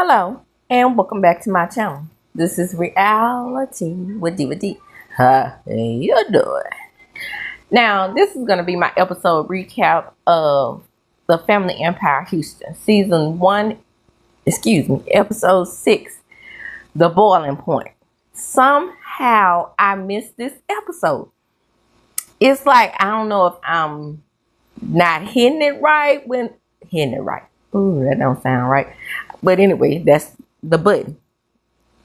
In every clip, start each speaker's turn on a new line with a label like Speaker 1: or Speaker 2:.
Speaker 1: Hello, and welcome back to my channel. This is Reality with D with D. How you doing? Now, this is going to be my episode recap of the Family Empire Houston, season 1, episode 6, The Boiling Point. Somehow, I missed this episode. It's like, I don't know if I'm not hitting it right. Ooh, that don't sound right. But anyway, that's the button.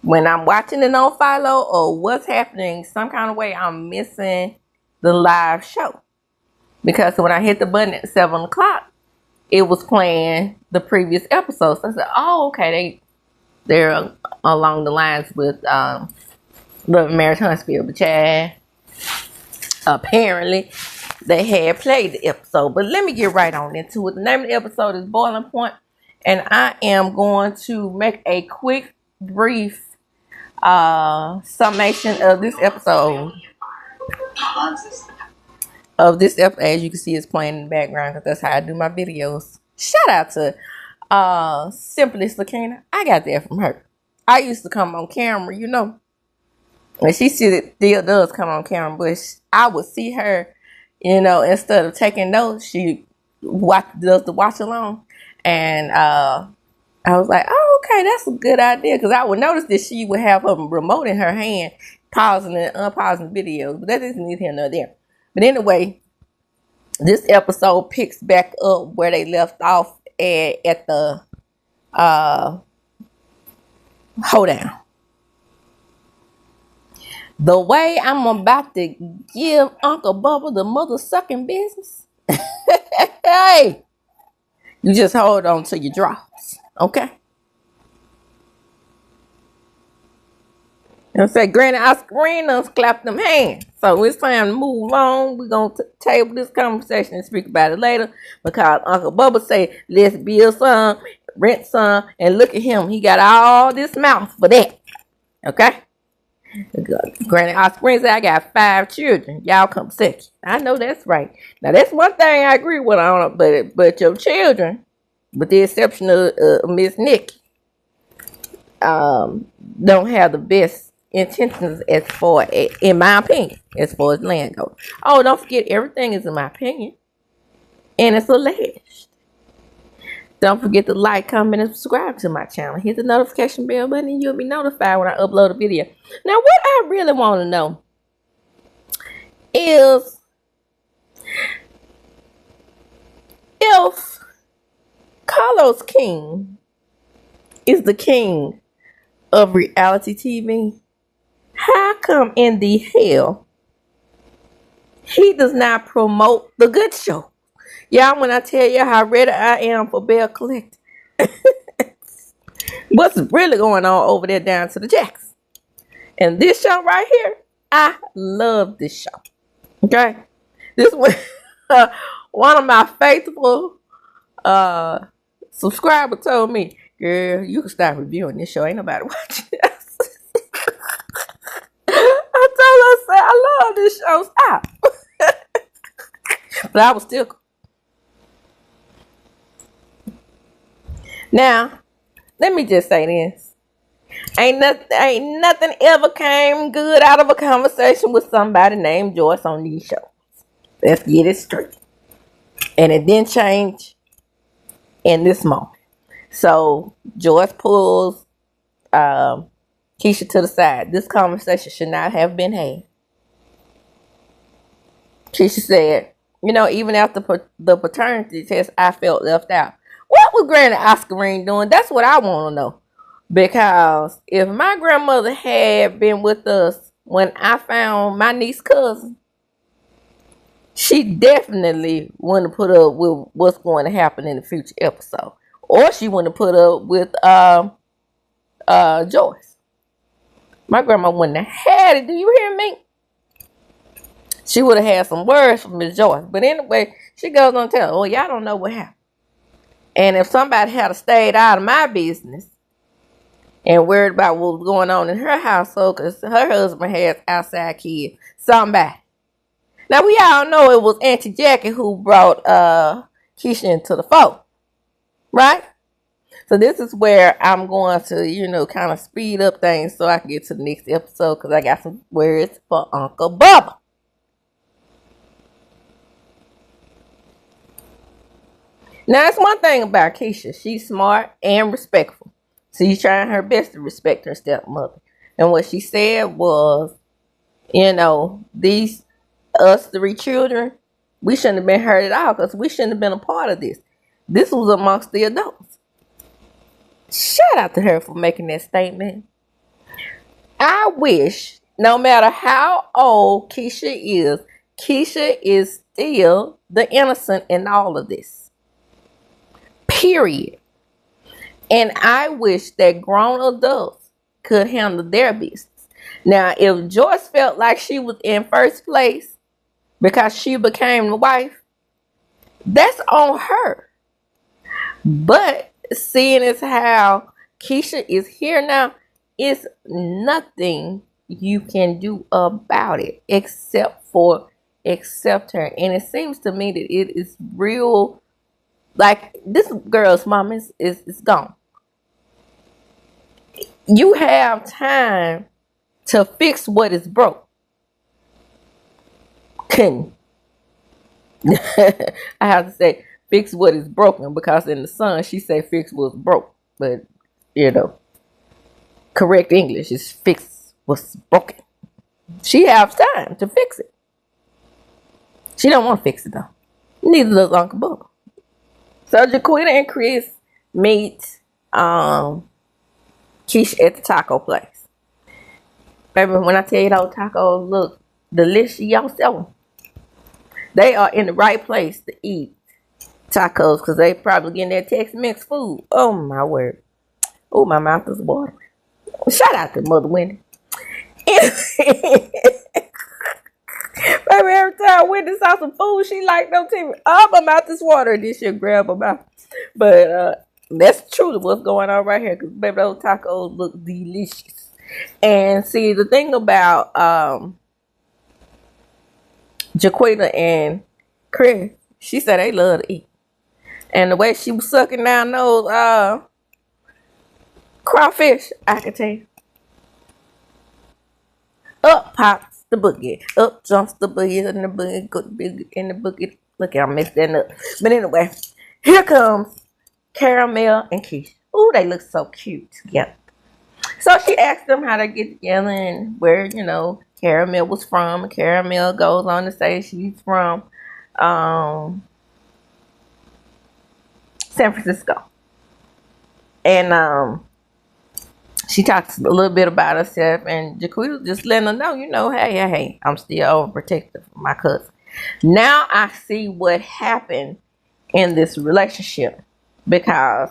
Speaker 1: When I'm watching it on Philo or what's happening, some kind of way I'm missing the live show. Because when I hit the button at 7 o'clock, it was playing the previous episode. So I said, oh, okay, they're along the lines with Love and Marriage Huntsville. But Chad, apparently, they had played the episode. But let me get right on into it. The name of the episode is Boiling Point. And I am going to make a quick, brief summation of this episode. As you can see, it's playing in the background because that's how I do my videos. Shout out to Simply Sakina. I got that from her. I used to come on camera, you know. And she still does come on camera, but I would see her, you know, instead of taking notes, she does the watch along. And I was like, oh, okay, that's a good idea. Because I would notice that she would have her remote in her hand, pausing and unpausing videos. But that isn't neither here nor there. But anyway, this episode picks back up where they left off at the hoedown. The way I'm about to give Uncle Bubba the mother sucking business. Hey! You just hold on to your drops, okay? And say, Granny Oscarina's clap them hands. So it's time to move on. We're going to table this conversation and speak about it later. Because Uncle Bubba say, let's build some, rent some, and look at him. He got all this mouth for that, okay? Granny Oscarina said, I got 5 children. Y'all come second. I know that's right. Now, that's one thing I agree with on, but your children, with the exception of Miss Nikki, don't have the best intentions as far as, in my opinion, as far as land goes. Oh, don't forget, everything is in my opinion. And it's alleged. Don't forget to like, comment, and subscribe to my channel. Hit the notification bell button and you'll be notified when I upload a video. Now, what I really want to know is if Carlos King is the king of reality TV, how come in the hell he does not promote the good show? Y'all, when I tell you how ready I am for Bell Collector, what's really going on over there down to the Jacks? And this show right here, I love this show. Okay? This was one of my faithful subscribers told me, girl, you can start reviewing this show. Ain't nobody watching this. I told her, I said, I love this show. Stop. But I was still. Now, let me just say this. Ain't nothing ever came good out of a conversation with somebody named Joyce on these shows. Let's get it straight. And it didn't change in this moment. So, Joyce pulls KEISHA to the side. This conversation should not have been had. KEISHA said, you know, even after the paternity test, I felt left out. What was Granny Oscarine doing? That's what I want to know. Because if my grandmother had been with us when I found my niece's cousin, she definitely wouldn't have put up with what's going to happen in the future episode. Or she wouldn't have put up with Joyce. My grandma wouldn't have had it. Do you hear me? She would have had some words from Miss Joyce. But anyway, she goes on to tell, oh, y'all don't know what happened. And if somebody had stayed out of my business and worried about what was going on in her household because her husband has outside kids, somebody. Now, we all know it was Auntie Jackie who brought KEISHA into the fold. Right? So this is where I'm going to, you know, kind of speed up things so I can get to the next episode because I got some words for Uncle Bubba. Now, that's one thing about Keisha. She's smart and respectful. She's trying her best to respect her stepmother. And what she said was, you know, us three children, we shouldn't have been hurt at all because we shouldn't have been a part of this. This was amongst the adults. Shout out to her for making that statement. I wish, no matter how old Keisha is still the innocent in all of this. Period. And I wish that grown adults could handle their business. Now, if Joyce felt like she was in first place because she became the wife, that's on her. But seeing as how Keisha is here now, it's nothing you can do about it except for accept her. And it seems to me that it is real, like this girl's mom is gone. You have time to fix what is broke. Couldn't. I have to say fix what is broken because in the song she said fix what's broke. But you know, correct English is fix what's broken. She has time to fix it. She don't want to fix it though. Neither does Uncle Bubba. So Jaquita and Chris meet Keisha at the taco place. Baby, when I tell you those tacos look delicious, they are in the right place to eat tacos because they probably getting their Tex-Mex food. Oh my word. Oh, my mouth is watering. Shout out to Mother Wendy. Baby, every time Wendy saw some food she liked, no TV. Oh, my mouth is watering. This shit grab my mouth. But that's truly what's going on right here. Because, baby, those tacos look delicious. And see, the thing about Jaquita and Chris, she said they love to eat. And the way she was sucking down those crawfish, I can tell you. Up pops the boogie. Up jumps the boogie and the boogie. Go in the boogie. Look, I messed that up. But anyway, here comes Caramel and Keisha. Ooh, they look so cute together. So she asked them how they get together and where, you know, Caramel was from. Caramel goes on to say she's from San Francisco. And she talks a little bit about herself, and Jaquita just letting her know, you know, hey, I'm still overprotective of my cousin. Now I see what happened in this relationship because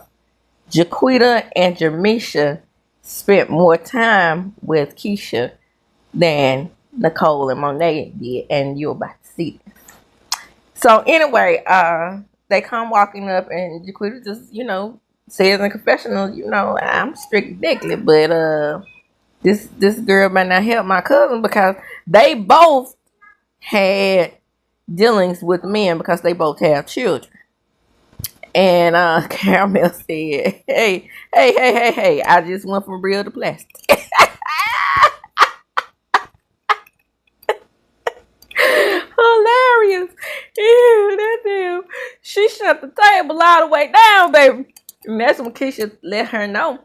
Speaker 1: Jaquita and JERMISHA spent more time with Keisha than Nicole and Monet did, and you're about to see this. So anyway, they come walking up, and Jaquita just, you know, says in confessional, you know, I'm strictly negligent, but this girl might not help my cousin because they both had dealings with men because they both have children. And Caramel said, hey, I just went from real to plastic. Hilarious. Ew, that damn. She shut the table all the way down, baby. And that's when Keisha let her know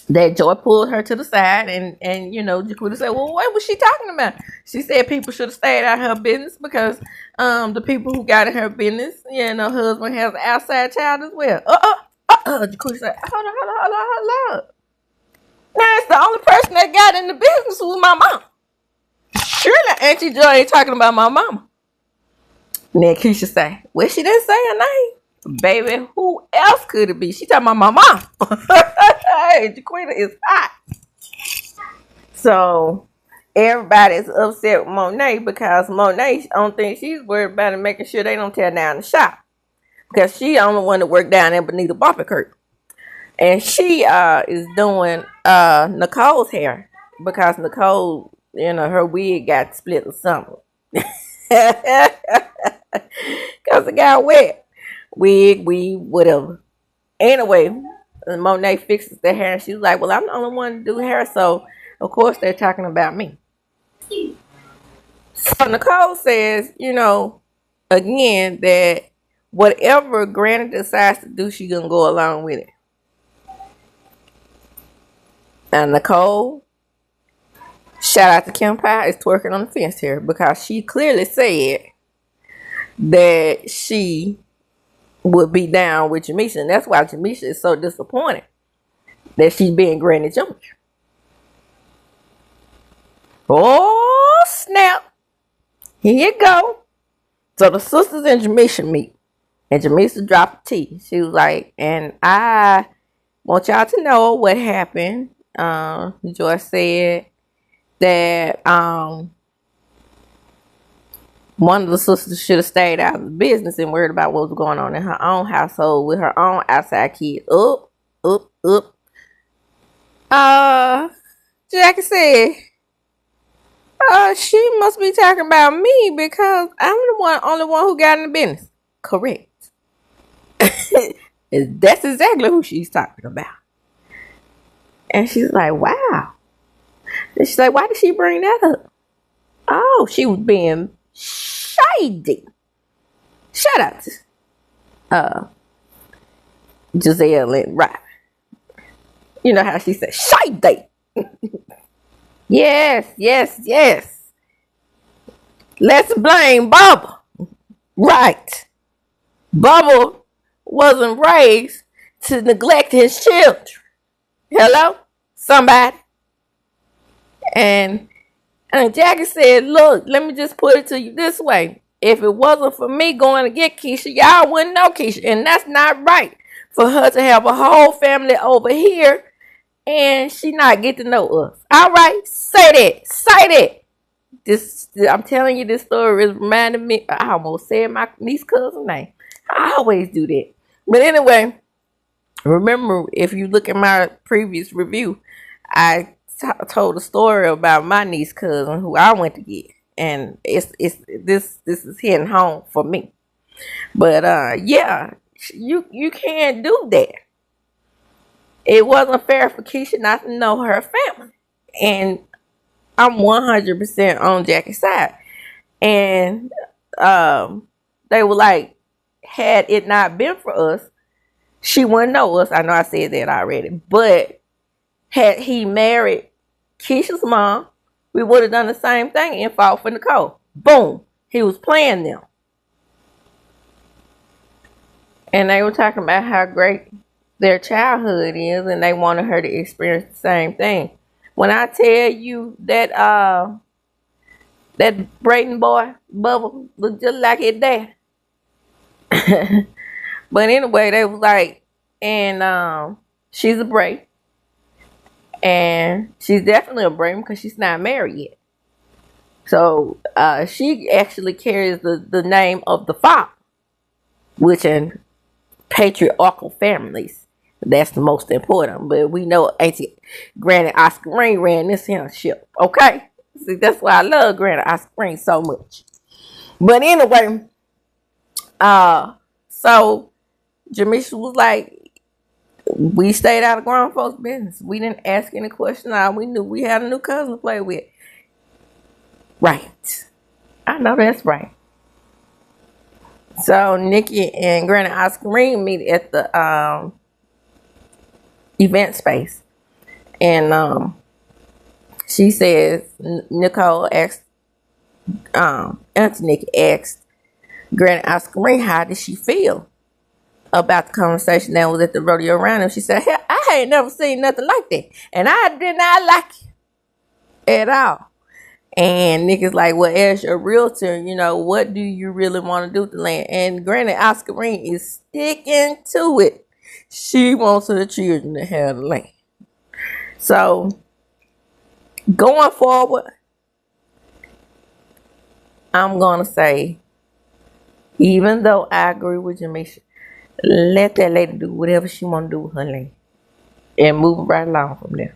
Speaker 1: that Joy pulled her to the side and you know, Jaquita said, well, what was she talking about? She said people should have stayed out of her business because the people who got in her business, you know, husband has an outside child as well. Jaquita said, hold on. Now it's the only person that got in the business was my mom. Surely Auntie Joy ain't talking about my mama. And then Keisha say, well, she didn't say her name. Baby, who else could it be? She talking about my mom. Hey, Jaquita is hot. So everybody's upset with Monet because Monet, I don't think she's worried about it, making sure they don't tear down the shop. Because she the only one that worked down there beneath the bumper curtain. And she is doing Nicole's hair because Nicole, you know, her wig got split or something. Because it got wet. Wig, weave, whatever. Anyway, Monet fixes their hair, and she was like, well, I'm the only one to do hair, so of course they're talking about me. So Nicole says, again, that whatever Granny decides to do, she's going to go along with it. And Nicole, shout out to Kim Pie, is twerking on the fence here because she clearly said that she would be down with JERMISHA, and that's why JERMISHA is so disappointed that she's being Granny Junior. Oh, snap. Here you go. So the sisters and JERMISHA meet, and JERMISHA dropped the tea. She was like, and I want y'all to know what happened. Joyce said that one of the sisters should have stayed out of the business and worried about what was going on in her own household with her own outside kids. Jackie said, she must be talking about me because I'm the only one who got in the business. Correct. That's exactly who she's talking about. And she's like, wow. And she's like, why did she bring that up? Oh, she was being shady. Shout out to Giselle and Rob. You know how she said shady. Yes. Let's blame Bubba. Right. Bubba wasn't raised to neglect his children. Hello? Somebody. And Jackie said, look, let me just put it to you this way. If it wasn't for me going to get KEISHA, y'all wouldn't know KEISHA. And that's not right for her to have a whole family over here and she not get to know us. All right? Say that. I'm telling you, this story is reminding me. I almost said my niece cousin's name. I always do that. But anyway, remember, if you look at my previous review, I told a story about my niece cousin who I went to get, and this is hitting home for me. But yeah, you can't do that. It wasn't fair for KEISHA not to know her family, and I'm 100% on Jackie's side. And they were like, had it not been for us, she wouldn't know us. I know I said that already, but had he married KEISHA's mom, we would have done the same thing and fought for Nicole. Boom. He was playing them. And they were talking about how great their childhood is, and they wanted her to experience the same thing. When I tell you that that Brayton boy, Bubba, looked just like his dad. But anyway, they was like, and she's a Bray. And she's definitely a Brayton because she's not married yet. So she actually carries the name of the father, which in patriarchal families, that's the most important. But we know Auntie Granny Oscar Green ran this here ship. Okay? See, that's why I love Granny Oscar Green so much. But anyway, so JERMISHA was like, we stayed out of grown folks' business. We didn't ask any questions. We knew we had a new cousin to play with. Right. I know that's right. So Nikki and Granny Oscar Green meet at the event space. And she says, Nicole asked, Auntie Nikki asked Granny Oscar Green, how did she feel about the conversation that was at the rodeo around him? She said, hell, I ain't never seen nothing like that. And I did not like it at all. And Nikki's like, well, as your realtor, what do you really want to do with the land? And Granny Oscar Green is sticking to it. She wants her children to have the land. So, going forward, I'm going to say, even though I agree with JERMISHA, let that lady do whatever she want to do with her land and move right along from there.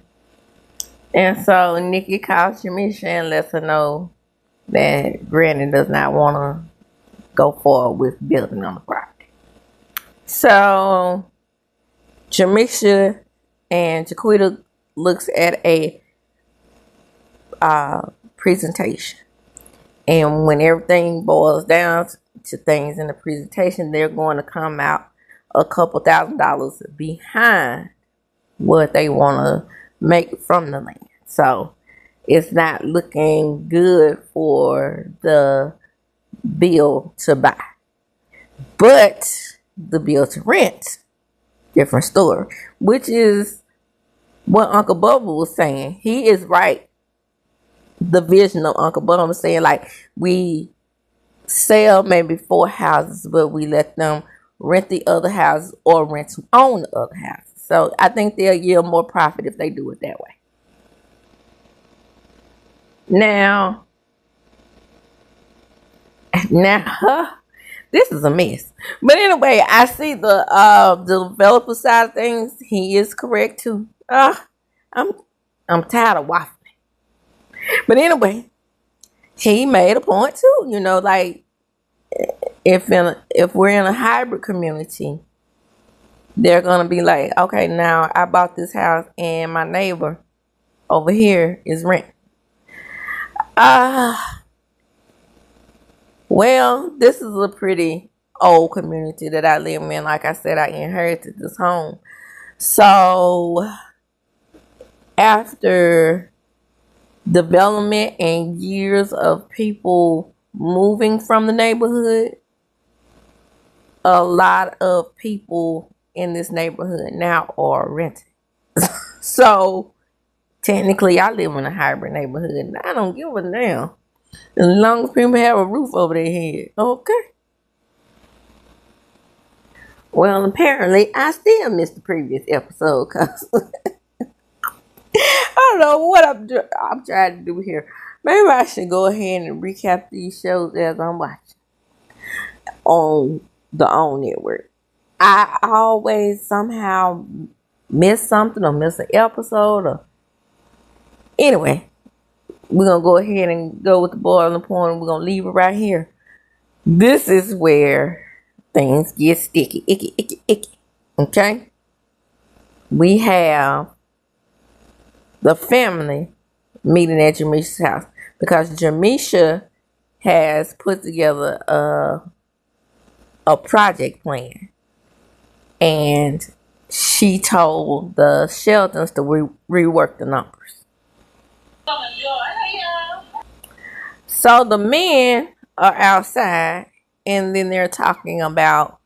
Speaker 1: And so Nikki calls JERMISHA and lets her know that Granny does not want to go forward with building on the property. So Jermisha and Jaquita looks at a presentation. And when everything boils down to things in the presentation, they're going to come out a couple $1,000s behind what they want to make from the land. So it's not looking good for the bill to buy. But the bill to rent, different story. Which is what Uncle Bubba was saying. He is right. The vision of Uncle Bubba was saying, like, we sell maybe 4 houses, but we let them rent the other houses or rent to own the other houses. So I think they'll yield more profit if they do it that way. Now, this is a mess. But anyway, I see the developer side of things. He is correct too. I'm tired of waffling. But anyway, he made a point too. You know, like if we're in a hybrid community, they're gonna be like, okay, now I bought this house and my neighbor over here is rent. Well, this is a pretty old community that I live in. Like I said, I inherited this home. So after development and years of people moving from the neighborhood, a lot of people in this neighborhood now are renting. So technically I live in a hybrid neighborhood and I don't give a damn as long as people have a roof over their head. Okay. Well, apparently I still missed the previous episode because I don't know what I'm trying to do here. Maybe I should go ahead and recap these shows as I'm watching on the OWN network. I always somehow miss something or miss an episode. Or anyway, we're going to go ahead and go with the boiling point. We're going to leave it right here. This is where things get sticky. Icky. Okay? We have the family meeting at JERMISHA's house because JERMISHA has put together a project plan, and she told the Sheldons to rework the numbers. So the men are outside and then they're talking about,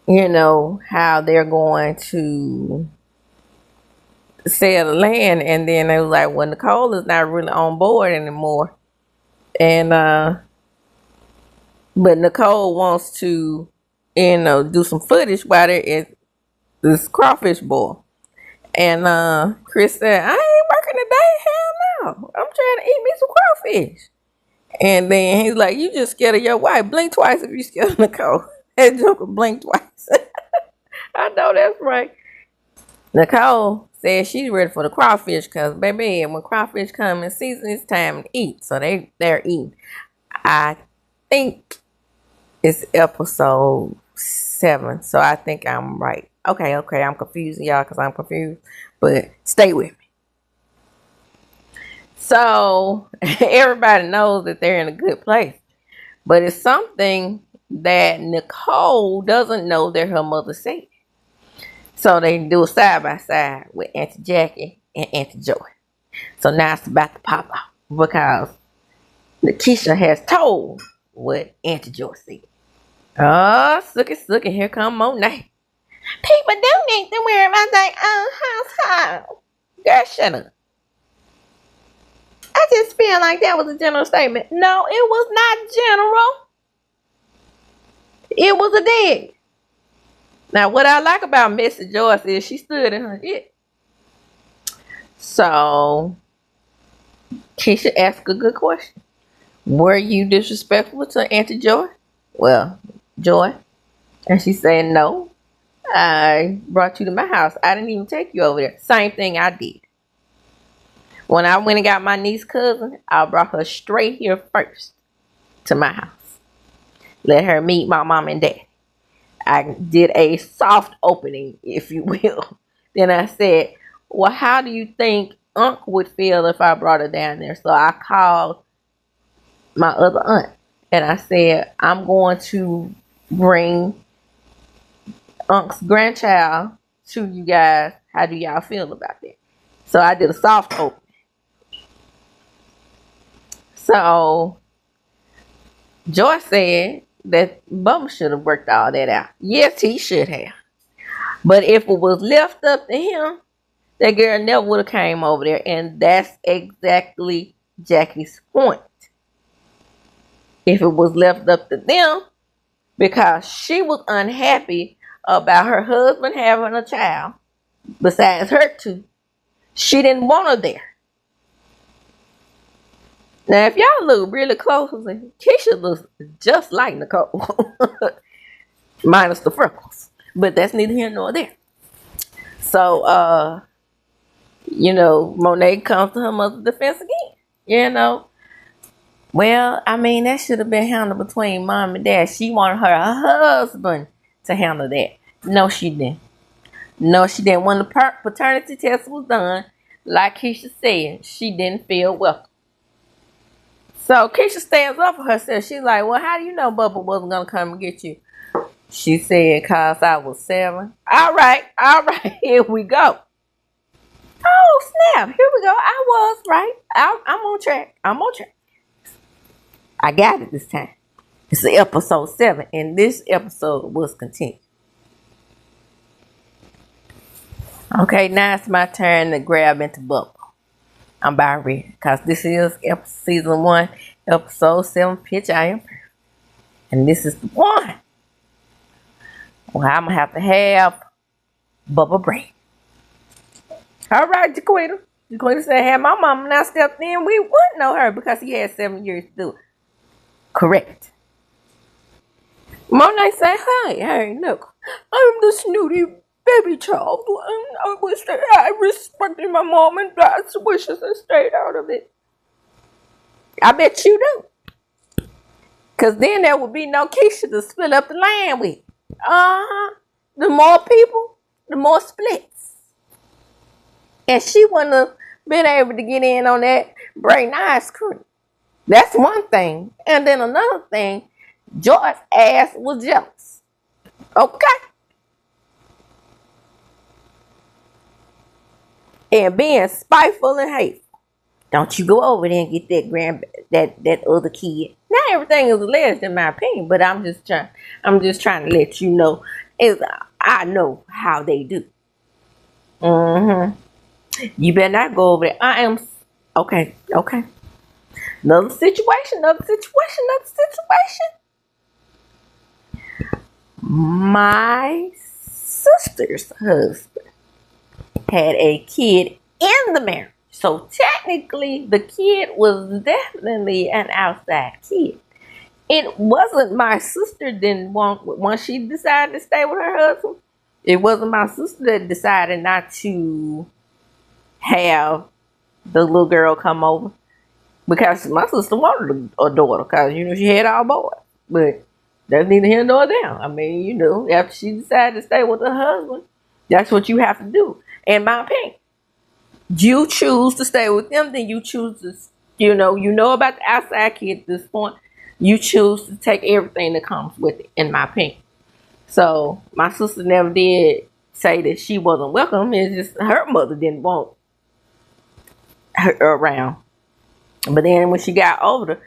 Speaker 1: you know, how they're going to sell the land, and then they was like, well, Nicole is not really on board anymore, and but Nicole wants to, you know, do some footage while they're at this crawfish boil. And Chris said, I ain't working today, hell no, I'm trying to eat me some crawfish. And then he's like, you just scared of your wife, blink twice if you scared of Nicole. That joker blinked twice. I know that's right. Nicole said she's ready for the crawfish because, baby, when crawfish come in season, it's time to eat. So they're eating. I think it's episode 7. So I think I'm right. Okay, I'm confusing y'all because I'm confused. But stay with me. So everybody knows that they're in a good place. But it's something that Nicole doesn't know that her mother said. So they do a side by side with Auntie Jackie and Auntie Joy. So now it's about to pop out because KEISHA has told what Auntie Joy said. Oh, sucky, here come Monet. People don't need to worry about their own household. Girl, shut up. I just feel like that was a general statement. No, it was not general. It was a dig. Now, what I like about Mrs. Joyce is she stood in her shit. So, KEISHA asked a good question. Were you disrespectful to Auntie Joy? Well, Joy. And she said, no. I brought you to my house. I didn't even take you over there. Same thing I did. When I went and got my niece cousin, I brought her straight here first to my house. Let her meet my mom and dad. I did a soft opening, if you will. Then I said, well, how do you think Unc would feel if I brought her down there? So I called my other aunt and I said, I'm going to bring Unc's grandchild to you guys. How do y'all feel about that? So I did a soft opening. So Joyce said that Bubba should have worked all that out. Yes, he should have. But if it was left up to him, that girl never would have came over there. And that's exactly Jackie's point. If it was left up to them, because she was unhappy about her husband having a child, besides her two, she didn't want her there. Now, if y'all look really closely, KEISHA looks just like Nicole, minus the freckles. But that's neither here nor there. So, Monet comes to her mother's defense again. Well, I mean, that should have been handled between mom and dad. She wanted her husband to handle that. No, she didn't. No, she didn't. When the paternity test was done, like KEISHA said, she didn't feel welcome. So KEISHA stands up for herself. She's like, well, how do you know Bubba wasn't going to come and get you? She said, because I was 7. All right, here we go. Oh, snap, here we go. I was right. I'm on track. I got it this time. It's episode 7, and this episode was continued. Okay, now it's my turn to grab into Bubba. I'm about ready, because this is season 1, episode 7, Pitch I Am Perfect. And this is the one. Well, I'm going to have Bubba break. All right, Jaquita. Jaquita said, had my mama not stepped in, we wouldn't know her, because he had 7 years to do it. Correct. Monet said, hey, look, I'm the snooty baby child, and I wish that I respected my mom and dad's wishes and stayed out of it. I bet you do. Because then there would be no KEISHA to split up the land with. The more people, the more splits. And she wouldn't have been able to get in on that brain ice cream. That's one thing. And then another thing, Joyce's ass was jealous. Okay. And being spiteful and hateful. Don't you go over there and get that other kid. Not everything is alleged in my opinion, but I'm just trying to let you know I know how they do. You better not go over there. I am okay. Another situation. My sister's husband had a kid in the marriage. So technically, the kid was definitely an outside kid. It wasn't my sister didn't want, once she decided to stay with her husband, it wasn't my sister that decided not to have the little girl come over. Because my sister wanted a daughter, because, she had all boys. But that's neither here nor there. I mean, after she decided to stay with her husband, that's what you have to do. In my opinion, you choose to stay with them, then you choose to, you know about the outside kid at this point. You choose to take everything that comes with it, in my opinion. So my sister never did say that she wasn't welcome. It's just her mother didn't want her around. But then when she got older,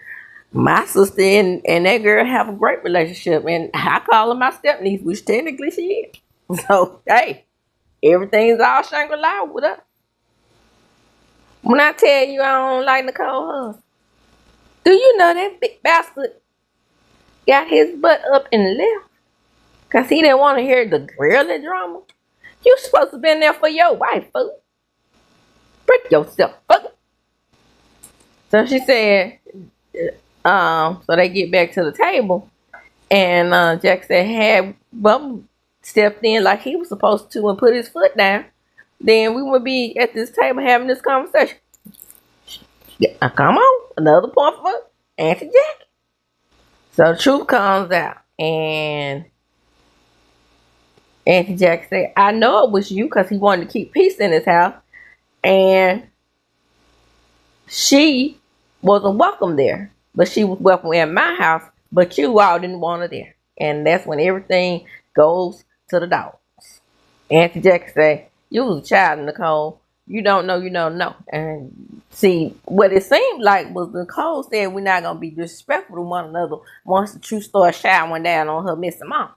Speaker 1: my sister and that girl have a great relationship. And I call her my step-niece, which technically she is. So, hey, everything's all Shangri-La with us. When I tell you I don't like Nicole husband, do you know that big bastard got his butt up and left? Because he didn't want to hear the girly drama. You supposed to have been there for your wife, fool. Break yourself, fool. So she said, so they get back to the table. And Jack said, had Bubba stepped in like he was supposed to and put his foot down, then we would be at this table having this conversation. Yeah, come on, another point for Auntie Jackie. So the truth comes out, and Auntie Jack said, I know it was you because he wanted to keep peace in his house. And she wasn't welcome there. But she was welcome in my house. But you all didn't want her there. And that's when everything goes to the dogs. Auntie Jack said, you was a child, Nicole. You don't know, you don't know. And see, what it seemed like was Nicole said we're not going to be disrespectful to one another once the truth started showering down on her missing mom.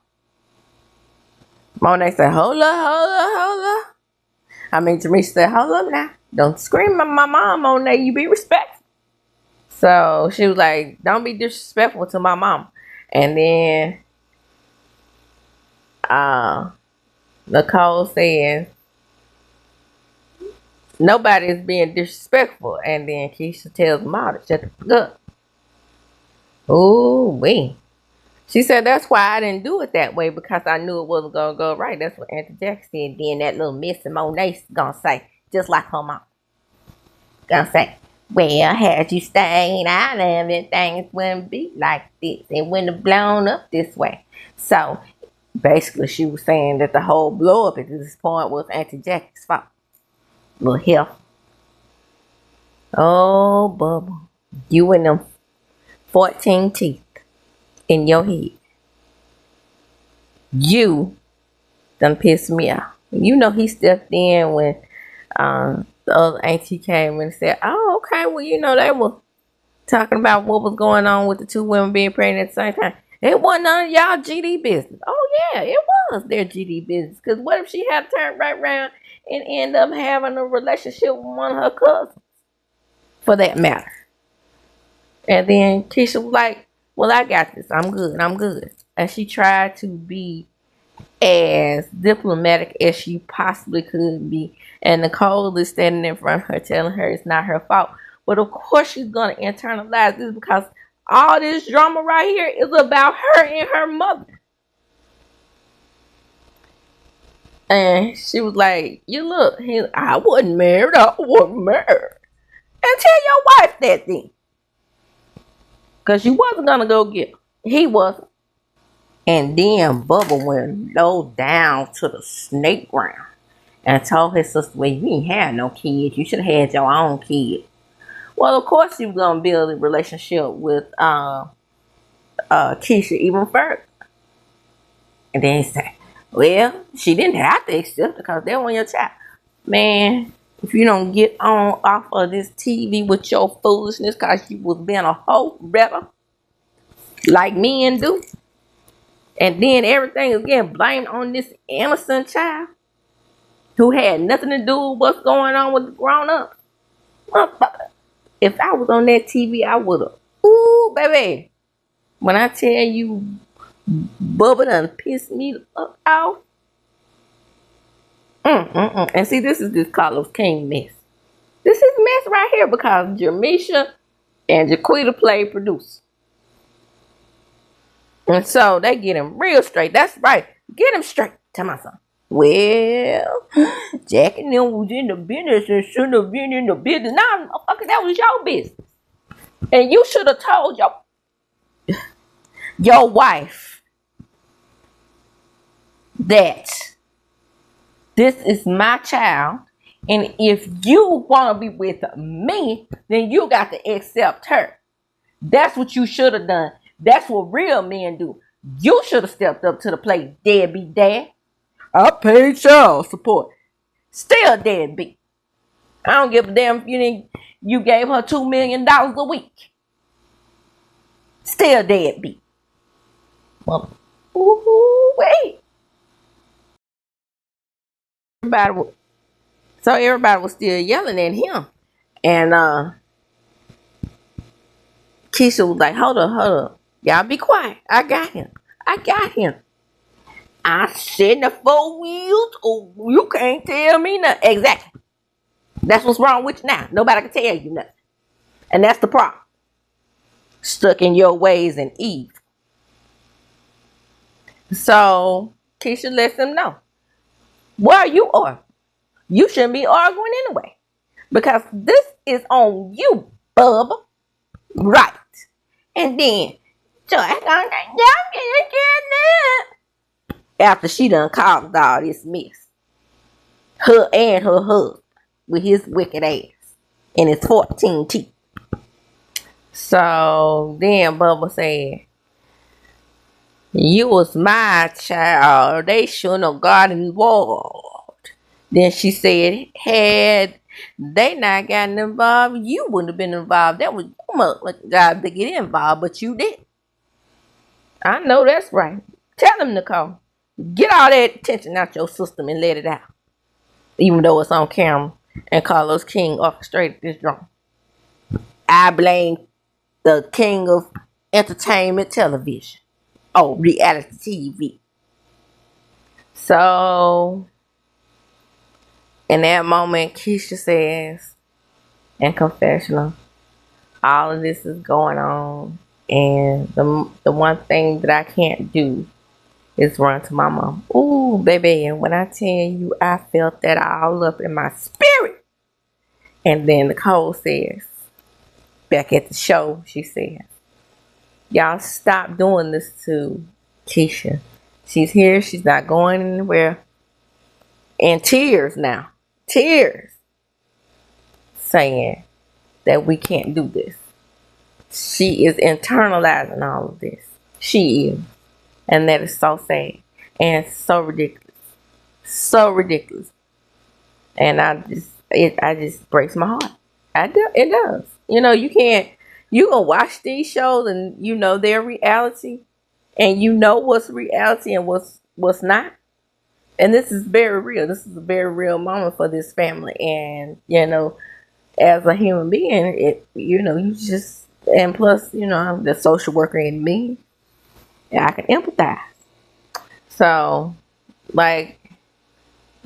Speaker 1: Monet said, hold up. JERMISHA said, hold up now. Don't scream at my mom, Monet. You be respectful. So she was like, don't be disrespectful to my mom. And then Nicole says, nobody is being disrespectful. And then KEISHA tells Mom to shut the fuck up. Ooh, wee. She said, that's why I didn't do it that way, because I knew it wasn't going to go right. That's what Auntie Jack said. Then that little Miss Monet's going to say, just like her mom. Going to say, well, had you stayed out of it, things wouldn't be like this. It wouldn't have blown up this way. So, basically, she was saying that the whole blow up at this point was Auntie Jack's fault. Little help. Oh, Bubba. You and them 14 teeth in your head. You done pissed me off. You know he stepped in when the other auntie came and said, oh, okay, well, you know, they were talking about what was going on with the two women being pregnant at the same time. It wasn't none of y'all GD business. Oh, yeah, it was their GD business. Because what if she had turned right around and end up having a relationship with one of her cousins, for that matter? And then KEISHA was like, well, I got this. I'm good. And she tried to be as diplomatic as she possibly could be. And Nicole is standing in front of her telling her it's not her fault. But of course she's going to internalize this, because all this drama right here is about her and her mother. And she was like, you look, I wasn't married. And tell your wife that then. Because you wasn't going to go get her. He wasn't. And then Bubba went low down to the snake ground and told his sister, well, you ain't had no kids. You should have had your own kid. Well, of course he was going to build a relationship with KEISHA even further. And then he said, well, she didn't have to accept it because they were your child. Man, if you don't get on off of this TV with your foolishness because you was being a whole rebel like men do, and then everything is getting blamed on this innocent child who had nothing to do with what's going on with the grown-ups. If I was on that TV, I would have. Ooh, baby. When I tell you, Bubba done pissed me the fuck off. And see, this is this Carlos King mess. This is mess right here because JERMISHA and Jaquita played producer. And so they get him real straight. That's right. Get him straight. Tell my son. Well, Jack and them was in the business and shouldn't have been in the business. Nah, motherfucker, that was your business. And you should have told your wife that this is my child. And if you want to be with me, then you got to accept her. That's what you should have done. That's what real men do. You should have stepped up to the plate, deadbeat dad. I paid child support. Still deadbeat. I don't give a damn if you gave her $2 million a week. Still deadbeat. Ooh, wait. Everybody was still yelling at him. And KEISHA was like, hold up. Y'all be quiet. I got him. I said the 4 wheels. Oh, you can't tell me nothing. Exactly. That's what's wrong with you now. Nobody can tell you nothing. And that's the problem. Stuck in your ways and evil. So KEISHA lets them know. Where you are. You shouldn't be arguing anyway. Because this is on you, bub. Right. And then, so I don't after she done caused all this mess. Her and her husband with his wicked ass and his 14 teeth. So then Bubba said, you was my child. They shouldn't have got involved. Then she said, had they not gotten involved, you wouldn't have been involved. That was your job to get involved, but you did. I know that's right. Tell him, Nicole. Get all that tension out your system and let it out. Even though it's on camera and Carlos King orchestrated this drama. I blame the king of entertainment television. Oh, reality TV. So, in that moment, KEISHA says, in confessional, all of this is going on. And the one thing that I can't do is run to my mom. Ooh, baby. And when I tell you, I felt that all up in my spirit. And then Nicole says, back at the show, she said, y'all stop doing this to KEISHA. She's here. She's not going anywhere. And tears now. Tears. Saying that we can't do this. She is internalizing all of this. She is. And that is so sad. And so ridiculous. So ridiculous. And I just breaks my heart. It does. You know, you can watch these shows and you know their reality. And you know what's reality and what's not. And this is very real. This is a very real moment for this family. And, you know, as a human being, you just, and plus, I'm the social worker in me. And I can empathize. So, like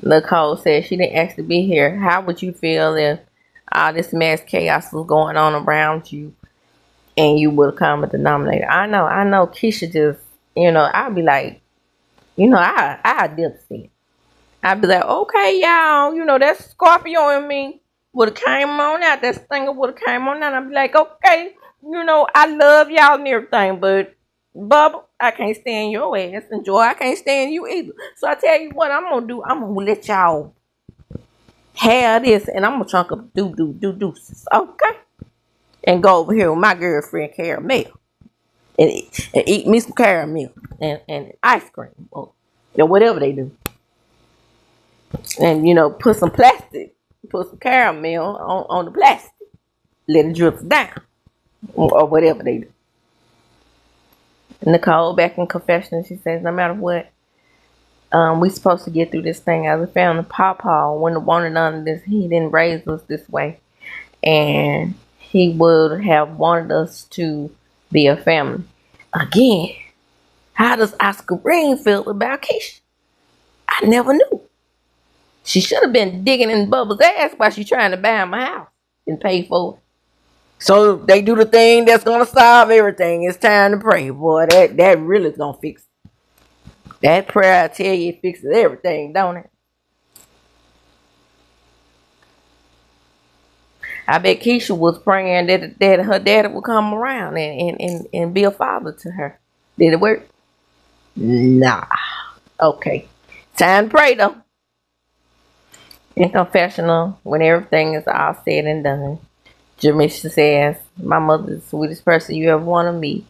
Speaker 1: Nicole said, she didn't ask to be here. How would you feel if all this mass chaos was going on around you and you would have come a denominator? I know KEISHA just, I'd be like, I dip see. I'd be like, okay, y'all, that Scorpio in me would have came on out. That stinger would have came on out. I'd be like, okay, I love y'all and everything, but Bubba, I can't stand your ass. And Joy, I can't stand you either. So I tell you what I'm going to do. I'm going to let y'all have this, and I'm going to chunk up deuces, okay? And go over here with my girlfriend, Caramel. And eat me some caramel and ice cream or whatever they do. And, put some caramel on the plastic. Let it drip down or whatever they do. Nicole, back in confession, she says, no matter what, we supposed to get through this thing as a family. Papa wouldn't have wanted none of this. He didn't raise us this way. And he would have wanted us to be a family. Again, how does Oscar Green feel about KEISHA? I never knew. She should have been digging in Bubba's ass while she's trying to buy him a house and pay for it. So they do the thing that's going to solve everything. It's time to pray. Boy, that really is going to fix it. That prayer, I tell you, it fixes everything, don't it? I bet KEISHA was praying that her daddy would come around and be a father to her. Did it work? Nah. Okay. Time to pray, though. In confessional, when everything is all said and done, JERMISHA says, my mother's the sweetest person you ever want to meet.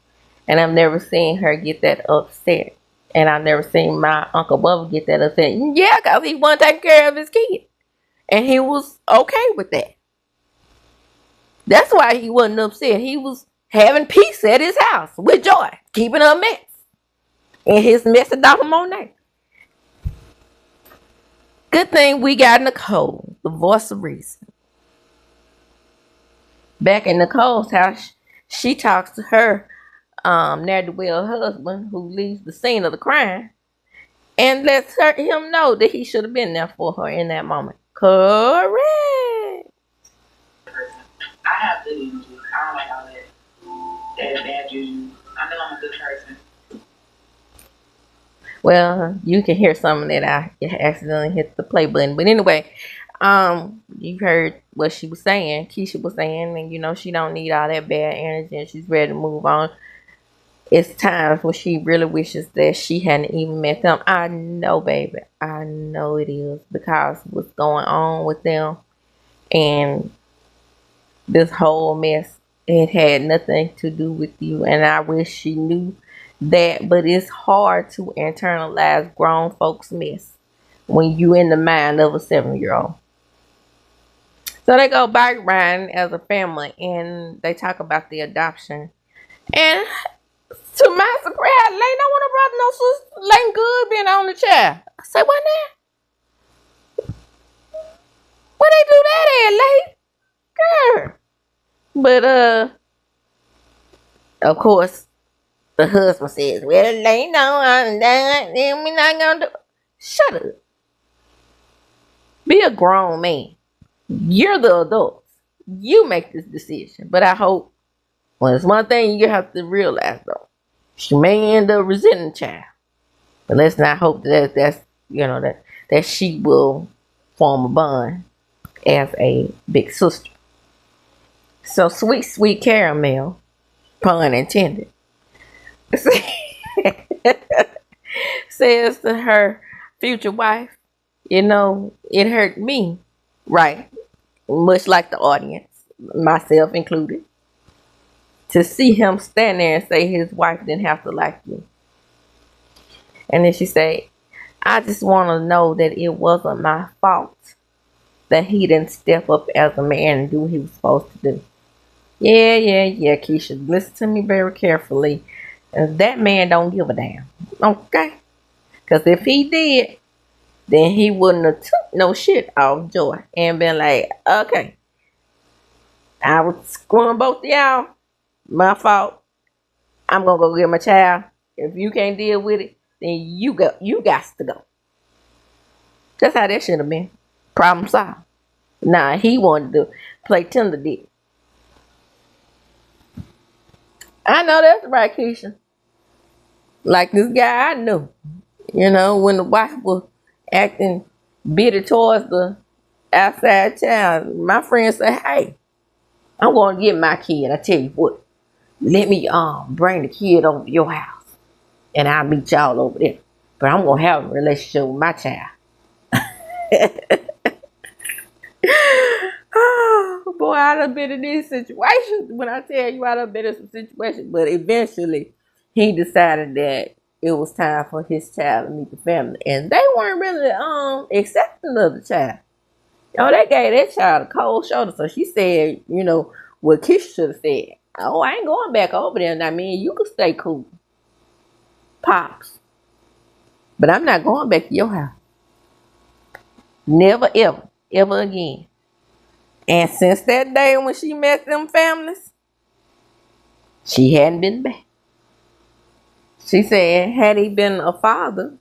Speaker 1: And I've never seen her get that upset. And I've never seen my Uncle Bubba get that upset. Yeah, because he wasn't taking care of his kid. And he was okay with that. That's why he wasn't upset. He was having peace at his house with Joy, keeping her mess. And his messy daughter Monet. Good thing we got Nicole, the voice of reason. Back in Nicole's house, she talks to her ne'er-do-well husband who leaves the scene of the crime and lets him know that he should have been there for her in that moment. Correct.
Speaker 2: I have good energy. I don't like all that bad juju. I know I'm a good person.
Speaker 1: Well, you can hear something that I accidentally hit the play button. But anyway, you heard what she was saying. KEISHA was saying, and she don't need all that bad energy and she's ready to move on. it's times when she really wishes that she hadn't even met them. I know, baby. I know it is, because what's going on with them and this whole mess, it had nothing to do with you. And I wish she knew that, but it's hard to internalize grown folks' mess when you in the mind of a 7-year-old. So they go bike riding as a family and they talk about the adoption. And to my surprise, lady, no one brother, no sister, laying good being on the chair. I said, what now? Where they do that at, lady? Girl. But of course, the husband says, well, lady, no, I'm done. Then we not gonna do. Shut up. Be a grown man. You're the adults. You make this decision. But I hope, well, it's one thing you have to realize though. She may end up resenting the child. But let's not hope that she will form a bond as a big sister. So sweet, sweet caramel, pun intended, says to her future wife, it hurt me, right? Much like the audience, myself included, to see him stand there and say his wife didn't have to like you. And then she said, I just want to know that it wasn't my fault that he didn't step up as a man and do what he was supposed to do. Yeah, KEISHA, listen to me very carefully. That man don't give a damn, okay? Because if he did, then he wouldn't have took no shit off Joy and been like, okay, I was screwing both of y'all. My fault. I'm gonna go get my child. If you can't deal with it, then you got to go. That's how that should have been. Problem solved. Nah, he wanted to play tender dick. I know that's right, KEISHA. Like this guy I knew. When the wife was acting bitter towards the outside child, my friend said, hey, I'm going to get my kid. I tell you what, let me bring the kid over to your house and I'll meet y'all over there. But I'm going to have a relationship with my child. Oh, boy, I done been in these situations. When I tell you I done been in some situations, but eventually he decided that it was time for his child to meet the family. And they weren't really accepting of the child. They gave that child a cold shoulder. So she said, what KEISHA should have said. Oh, I ain't going back over there. And I mean, you can stay cool, Pops. But I'm not going back to your house. Never, ever, ever again. And since that day when she met them families, she hadn't been back. She said, had he been a father,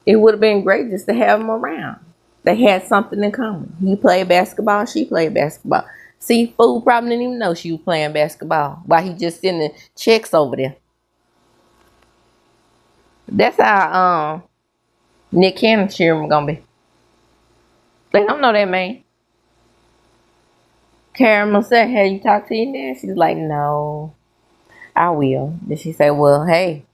Speaker 1: it would have been great just to have him around. They had something in common. He played basketball, she played basketball. See, fool probably didn't even know she was playing basketball while he just sending checks over there. That's how Nick Cannon's children gonna be. They don't know that man. Caramel said, hey, you talk to your dad? She's like, no, I will. Then she said, well, hey,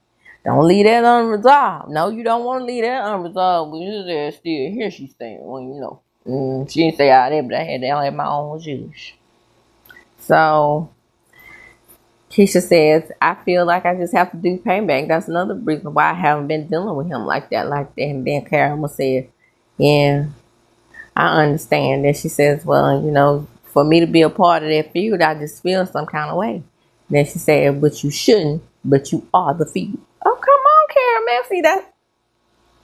Speaker 1: don't leave that unresolved. No, you don't want to leave that unresolved. But you're there still here, she's saying. Well, she didn't say all that, but I had my own juice. So KEISHA says, I feel like I just have to do payback. That's another reason why I haven't been dealing with him like that. And then Caramel said, yeah, I understand. And she says, well, for me to be a part of that feud, I just feel some kind of way. Then she said, but you shouldn't, but you are the feud. Oh, come on, Caramel.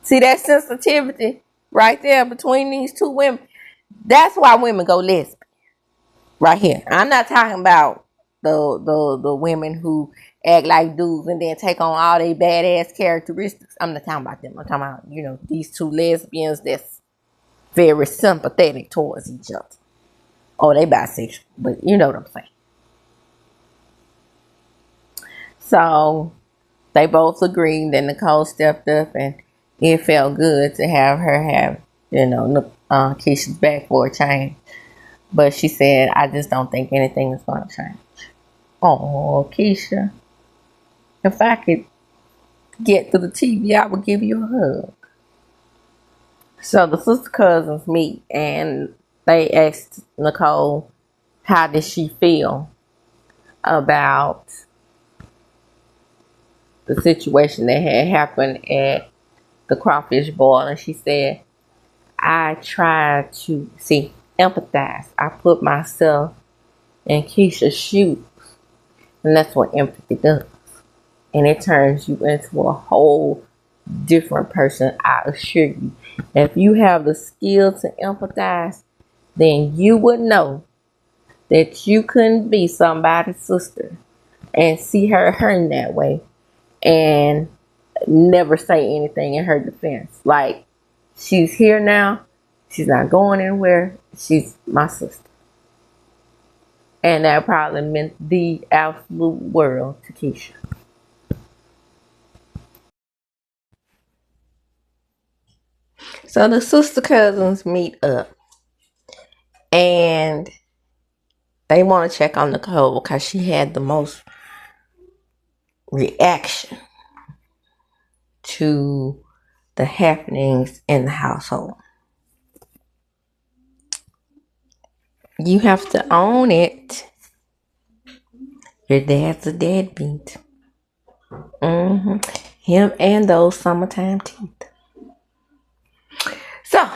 Speaker 1: See that sensitivity right there between these two women. That's why women go lesbian. Right here. I'm not talking about the women who act like dudes and then take on all their badass characteristics. I'm not talking about them. I'm talking about, these two lesbians that's very sympathetic towards each other. Oh, they bisexual, but you know what I'm saying. So they both agreed that Nicole stepped up, and it felt good to have her have, KEISHA's back for a change. But she said, I just don't think anything is going to change. Oh, KEISHA. If I could get through the TV, I would give you a hug. So the sister cousins meet and they asked Nicole how did she feel about the situation that had happened at the crawfish boil, and she said, I tried to empathize. I put myself in Keisha's shoes, and that's what empathy does. And it turns you into a whole different person, I assure you. If you have the skill to empathize, then you would know that you couldn't be somebody's sister and see her hurting that way and never say anything in her defense. Like, she's here now. She's not going anywhere. She's my sister. And that probably meant the absolute world to Keisha. So the sister cousins meet up and they want to check on Nicole because she had the most reaction to the happenings in the household. You have to own it. Your dad's a deadbeat. Him and those summertime teeth. So,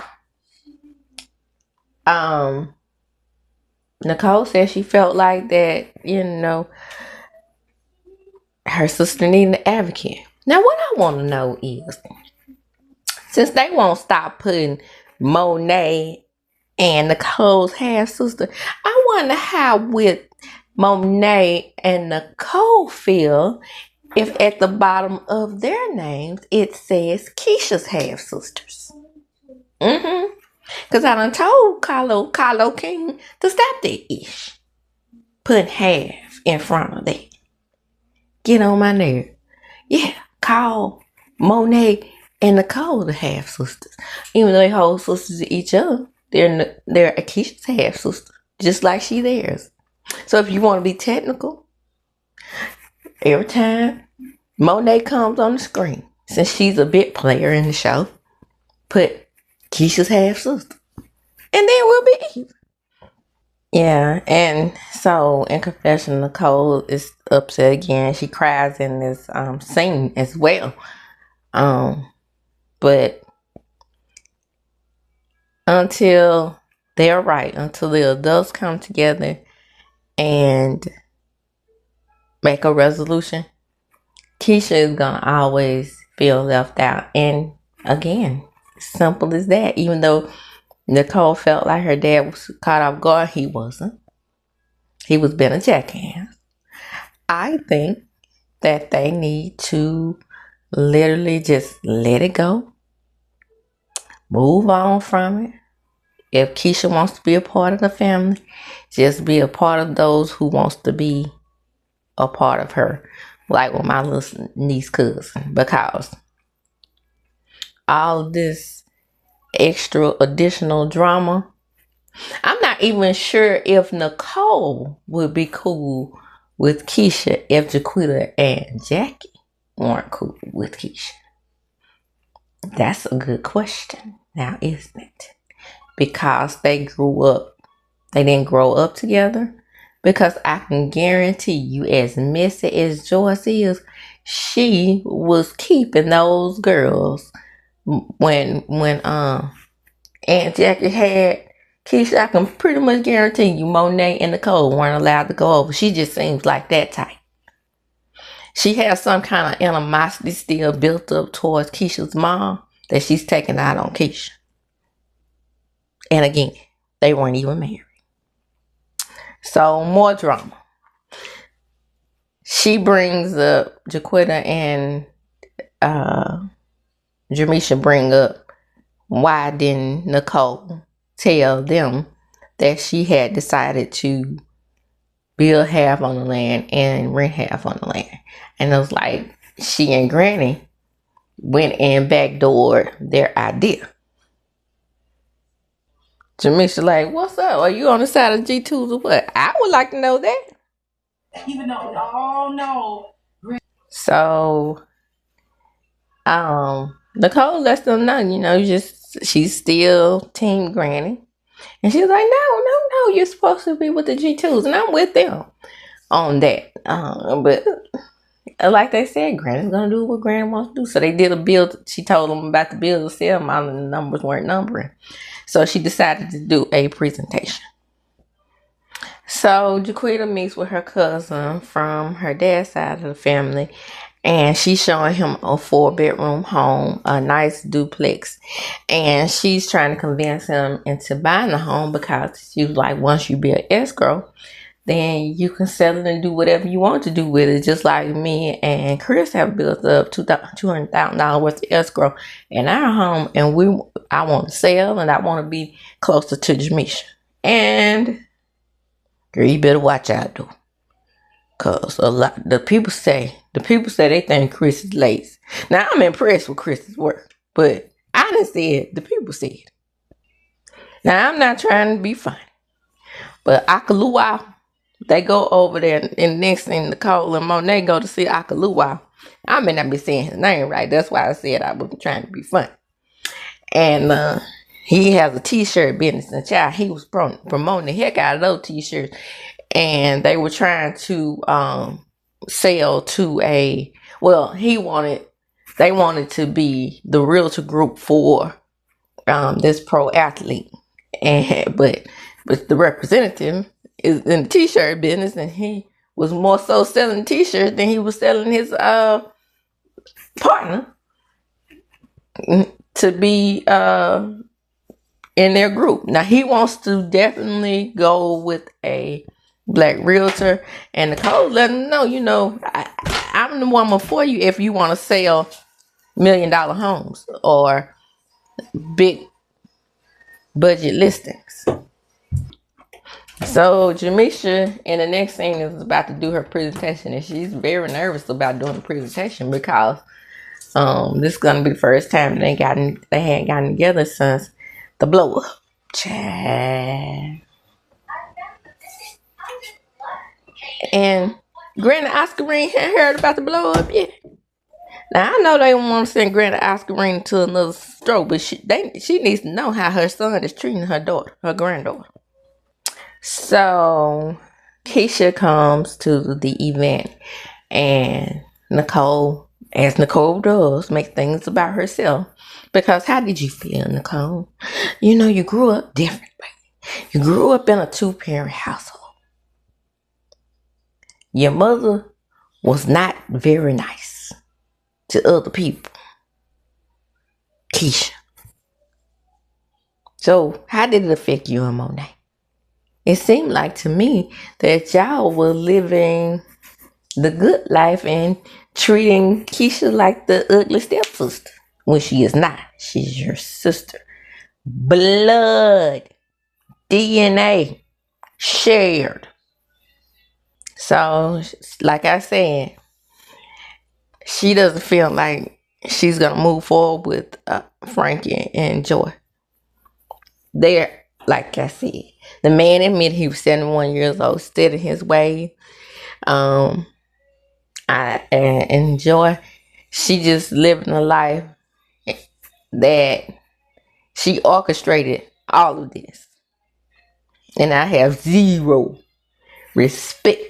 Speaker 1: Nicole said she felt like that, her sister needed an advocate. Now, what I want to know is, since they won't stop putting Monet and Nicole's half sister, I wonder how would Monet and Nicole feel if at the bottom of their names it says Keisha's half sisters. Because I done told Carlo King to stop that ish. Put half in front of that. Get on my nerve. Yeah, call Monet and Nicole the half sisters. Even though they hold sisters to each other, they're Keisha's half sister, just like she theirs. So if you want to be technical, every time Monet comes on the screen, since she's a bit player in the show, put Keisha's half sister, and then we'll be even. Yeah, and so in confession, Nicole is upset again. She cries in this scene as well. But until they're right, until the adults come together and make a resolution, Keisha is gonna always feel left out. And again, simple as that. Even though Nicole felt like her dad was caught off guard, he wasn't. He was being a jackass. I think that they need to literally just let it go. Move on from it. If Keisha wants to be a part of the family, just be a part of those who wants to be a part of her. Like with my little niece cousin. Because all this extra additional drama, I'm not even sure if Nicole would be cool with Keisha if Jaquita and Jackie weren't cool with Keisha. That's a good question now, isn't it? Because they didn't grow up together. Because I can guarantee you, as messy as Joyce is, she was keeping those girls when Aunt Jackie had Keisha. I can pretty much guarantee you Monet and Nicole weren't allowed to go over. She just seems like that type. She has some kind of animosity still built up towards Keisha's mom that she's taking out on Keisha. And again, they weren't even married. So, more drama. She brings up, Jaquita and JERMISHA bring up, why didn't Nicole tell them that she had decided to build half on the land and rent half on the land? And it was like, she and Granny went and backdoored their idea. JERMISHA like, what's up? Are you on the side of G2s or what? I would like to know that.
Speaker 2: Even though we all know.
Speaker 1: So Nicole lets them know, she's still Team Granny. And she's like, no, you're supposed to be with the G2s. And I'm with them on that. But like they said, Granny's going to do what Granny wants to do. So they did a build. She told them about the build of sale model and the numbers weren't numbering. So she decided to do a presentation. So Jaquita meets with her cousin from her dad's side of the family. And she's showing him a 4-bedroom home, a nice duplex. And she's trying to convince him into buying the home because she was like, once you be an escrow, then you can sell it and do whatever you want to do with it. Just like me and Chris have built up $200,000 worth of escrow in our home. And I want to sell and I want to be closer to JERMISHA. And girl, you better watch out though. Cause the people say they think Chris is lazy. Now I'm impressed with Chris's work, but I didn't say it. The people said it. Now I'm not trying to be funny, but Akaluwa, they go over there, and next thing Nicole and Monet go to see Akaluwa. I may not be saying his name right. That's why I said I wasn't trying to be funny. And he has a T-shirt business, and child, he was promoting the heck out of those T-shirts. And they were trying to sell to they wanted to be the realtor group for this pro athlete. But the representative is in the T-shirt business, and he was more so selling T-shirts than he was selling his partner to be in their group. Now he wants to definitely go with a black realtor, and Nicole let him know, I'm the woman for you if you want to sell $1 million homes or big budget listings. So JERMISHA in the next scene is about to do her presentation, and she's very nervous about doing the presentation because this is gonna be the first time they hadn't gotten together since the blow up. Chad. And Granny Oscarine hadn't heard about the blow up yet. Now I know they don't want to send Granny Oscarine to another stroke, but she needs to know how her son is treating her daughter, her granddaughter. So KEISHA comes to the event, and Nicole, as Nicole does, make things about herself. Because how did you feel, Nicole? You grew up differently. You grew up in a 2-parent household. Your mother was not very nice to other people. KEISHA. So how did it affect you and Monet? It seemed like to me that y'all were living the good life and treating KEISHA like the ugly stepsister. When she is not. She's your sister. Blood. DNA. Shared. So, like I said, she doesn't feel like she's going to move forward with Frankie and Joy. They're, like I said, the man admitted he was 71 years old, steady in his way. And Joy, she just living a life that she orchestrated all of this. And I have zero respect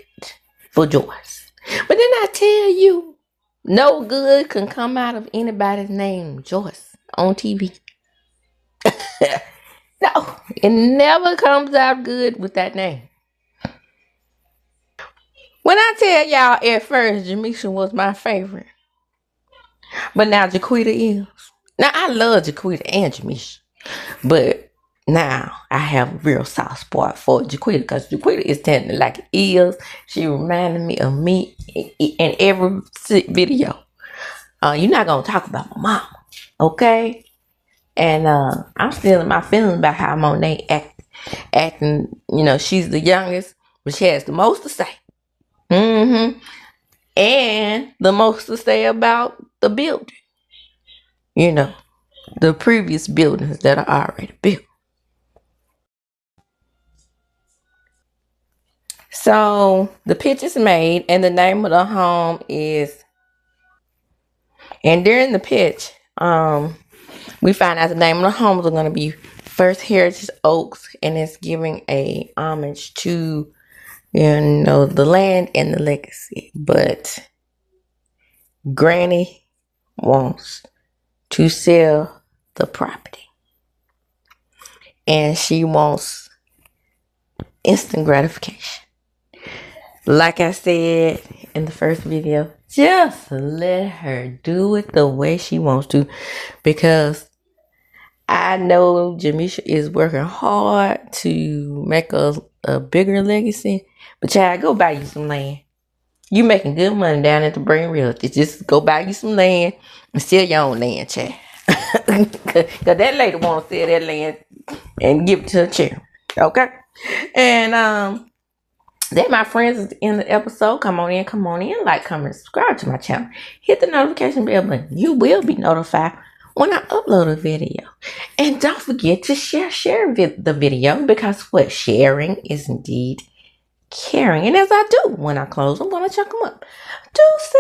Speaker 1: for Joyce. But then I tell you, no good can come out of anybody's name Joyce on TV. No, it never comes out good with that name. When I tell y'all at first JERMISHA was my favorite, but now Jaquita is. Now I love Jaquita and JERMISHA, but now I have a real soft spot for Jaquita because Jaquita is telling it like it is. She reminded me of me in every video. You're not gonna talk about my mama, okay? And I'm still in my feelings about how Monet acting. She's the youngest, but she has the most to say. And the most to say about the building. The previous buildings that are already built. So the pitch is made, and the name of the home is And during the pitch, we find out the name of the homes are going to be First Heritage Oaks, and it's giving a homage to, the land and the legacy. But Granny wants to sell the property, and she wants instant gratification. Like I said in the first video, just let her do it the way she wants to, because I know JERMISHA is working hard to make a bigger legacy. But child, go buy you some land. You making good money down at the Brain Realty. Just go buy you some land and sell your own land, child. Cause that lady want to sell that land and give it to a charity. Okay? And they're my friends in the episode. Come on in, like, comment, subscribe to my channel. Hit the notification bell button. You will be notified when I upload a video. And don't forget to share the video, because what? Sharing is indeed caring. And as I do when I close, I'm going to chuck them up. Deuces.